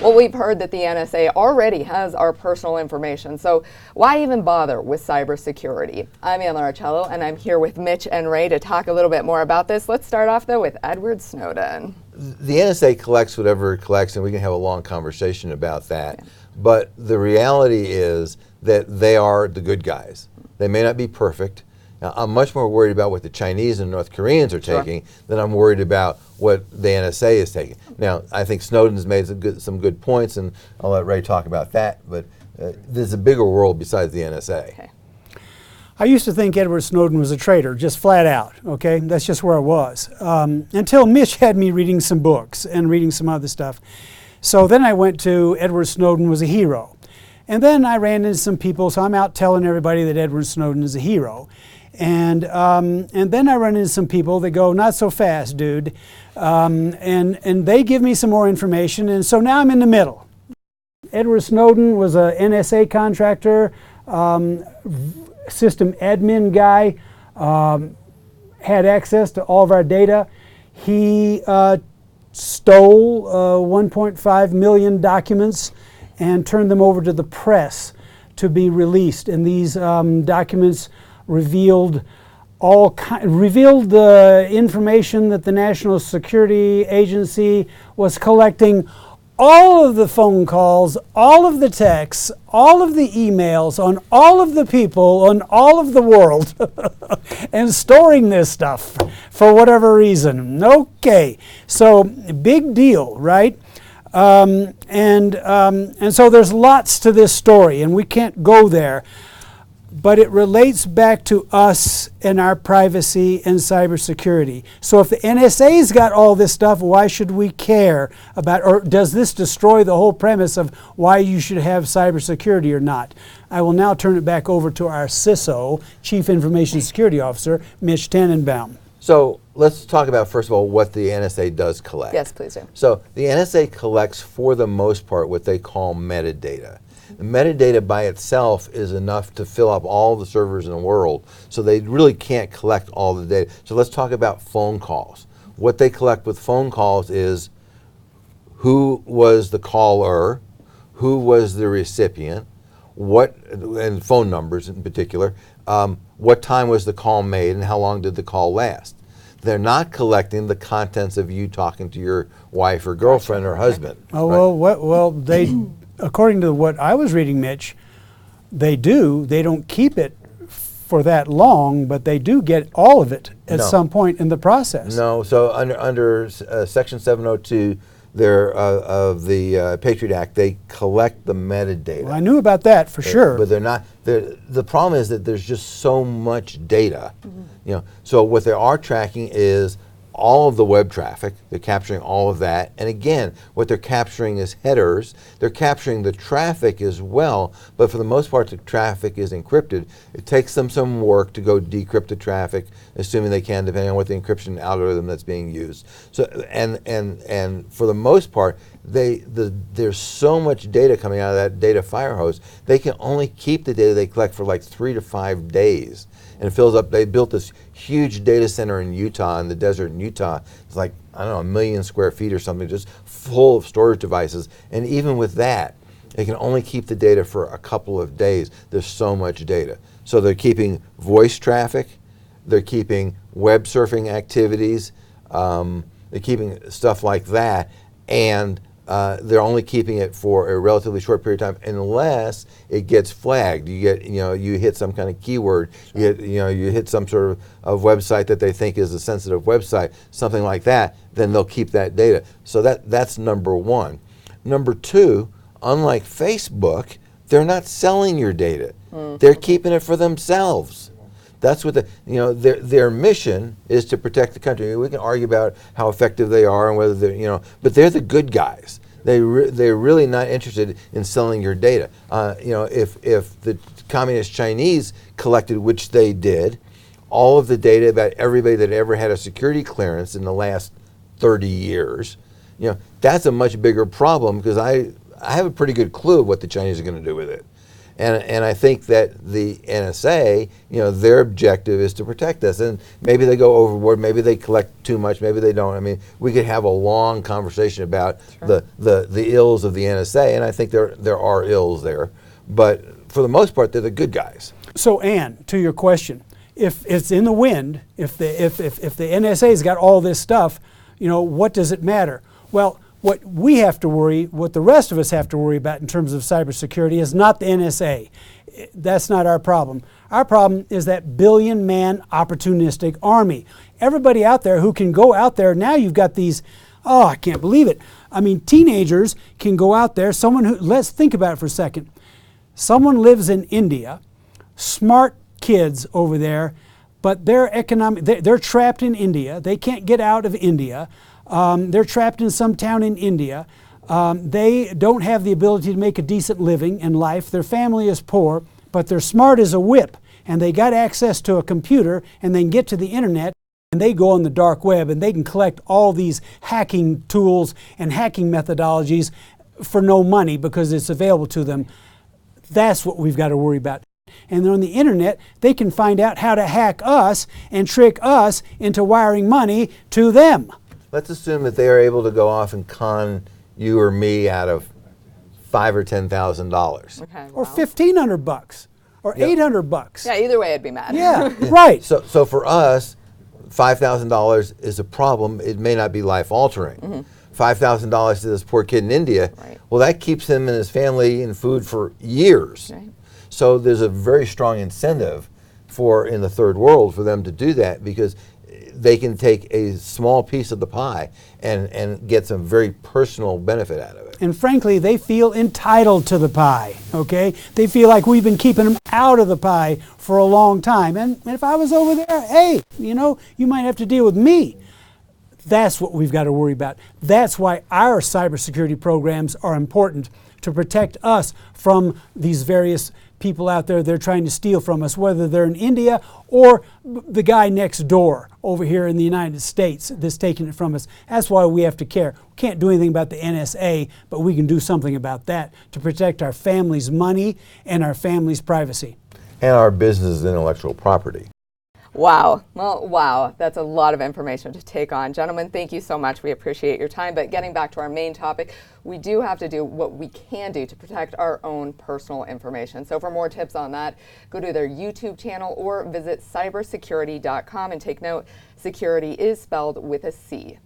Well, we've heard that the NSA already has our personal information, so why even bother with cybersecurity? I'm Ann Laracello, and I'm here with Mitch and Ray to talk a little bit more about this. Let's start off, though, with Edward Snowden. The NSA collects whatever it collects, and we can have a long conversation about that. Yeah. But the reality is that they are the good guys. They may not be perfect. Now, I'm much more worried about what the Chinese and North Koreans are taking than I'm worried about what the NSA is taking. Now, I think Snowden's made some good points, and I'll let Ray talk about that, but there's a bigger world besides the NSA. Okay. I used to think Edward Snowden was a traitor, just flat out, okay? That's just where I was. Until Mitch had me reading some books and reading some other stuff. So then I went to Edward Snowden was a hero. And then I ran into some people, so I'm out telling everybody that Edward Snowden is a hero. And then I run into some people that go, not so fast, dude. And they give me some more information, and so now I'm in the middle. Edward Snowden was a NSA contractor, system admin guy, had access to all of our data. He stole 1.5 million documents and turned them over to the press to be released. And these documents revealed the information that the National Security Agency was collecting, all of the phone calls, all of the texts, all of the emails on all of the people on all of the world and storing this stuff for whatever reason. Okay, so big deal, right? And so there's lots to this story, and we can't go there. But it relates back to us and our privacy and cybersecurity. So if the NSA's got all this stuff, why should we care about, or does this destroy the whole premise of why you should have cybersecurity or not? I will now turn it back over to our CISO, Chief Information Security Officer, Mitch Tannenbaum. So let's talk about, first of all, what the NSA does collect. Yes, please do. So the NSA collects, for the most part, what they call metadata. The metadata by itself is enough to fill up all the servers in the world, so they really can't collect all the data. So let's talk about phone calls. What they collect with phone calls is who was the caller, who was the recipient, and phone numbers in particular, what time was the call made and how long did the call last. They're not collecting the contents of you talking to your wife or girlfriend or husband. Oh, right? Well, they... According to what I was reading, Mitch, they do. They don't keep it for that long, but they do get all of it at some point in the process. No. So under Section 702 of the Patriot Act, they collect the metadata. Well, I knew about that for sure. But they're not. The problem is that there's just so much data. Mm-hmm. So what they are tracking is all of the web traffic. They're capturing all of that. And again, what they're capturing is headers. They're capturing the traffic as well, but for the most part, the traffic is encrypted. It takes them some work to go decrypt the traffic, assuming they can, depending on what the encryption algorithm that's being used. So, and for the most part, there's so much data coming out of that data fire hose, they can only keep the data they collect for like 3 to 5 days. And it fills up. They built this huge data center in Utah, in the desert in Utah. It's like, I don't know, 1 million square feet or something, just full of storage devices. And even with that, they can only keep the data for a couple of days. There's so much data. So they're keeping voice traffic, they're keeping web surfing activities, they're keeping stuff like that, and they're only keeping it for a relatively short period of time unless it gets flagged. You get, you hit some kind of keyword, you hit some sort of website that they think is a sensitive website, something like that, then they'll keep that data. So that's number one. Number two, unlike Facebook, they're not selling your data. Mm-hmm. They're keeping it for themselves. That's what their mission is, to protect the country. We can argue about how effective they are and whether they're, but they're the good guys. They're really not interested in selling your data. If the communist Chinese collected, which they did, all of the data about everybody that ever had a security clearance in the last 30 years, that's a much bigger problem, because I have a pretty good clue of what the Chinese are going to do with it. And I think that the NSA, their objective is to protect us. And maybe they go overboard, maybe they collect too much, maybe they don't. I mean, we could have a long conversation about the ills of the NSA, and I think there are ills there. But for the most part, they're the good guys. So, Ann, to your question, if it's in the wind, if the NSA's got all this stuff, what does it matter? Well, what we have to worry, what the rest of us have to worry about in terms of cybersecurity is not the NSA. That's not our problem. Our problem is that billion-man opportunistic army. Everybody out there who can go out there, now you've got these, oh, I can't believe it. I mean, teenagers can go out there, let's think about it for a second. Someone lives in India, smart kids over there, but they're trapped in India. They can't get out of India. They're trapped in some town in India. They don't have the ability to make a decent living in life. Their family is poor, but they're smart as a whip, and they got access to a computer, and they can get to the internet, and they go on the dark web, and they can collect all these hacking tools and hacking methodologies for no money because it's available to them. That's what we've got to worry about. And on the internet, they can find out how to hack us and trick us into wiring money to them. Let's assume that they are able to go off and con you or me out of $5,000 or $10,000. Okay, or $1,500 or $800. Yeah, either way I'd be mad. Yeah, right. So for us, $5,000 is a problem. It may not be life altering. $5,000 to this poor kid in India, well, that keeps him and his family in food for years. Right. So there's a very strong incentive in the third world for them to do that, because they can take a small piece of the pie and get some very personal benefit out of it. And frankly, they feel entitled to the pie, okay? They feel like we've been keeping them out of the pie for a long time. And if I was over there, hey, you might have to deal with me. That's what we've got to worry about. That's why our cybersecurity programs are important, to protect us from these various people out there they're trying to steal from us, whether they're in India or the guy next door over here in the United States that's taking it from us. That's why we have to care. We can't do anything about the NSA, but we can do something about that to protect our family's money and our family's privacy. And our business intellectual property. Wow. Well, wow. That's a lot of information to take on. Gentlemen, thank you so much. We appreciate your time. But getting back to our main topic, we do have to do what we can do to protect our own personal information. So for more tips on that, go to their YouTube channel or visit cybersecurity.com, and take note, security is spelled with a C.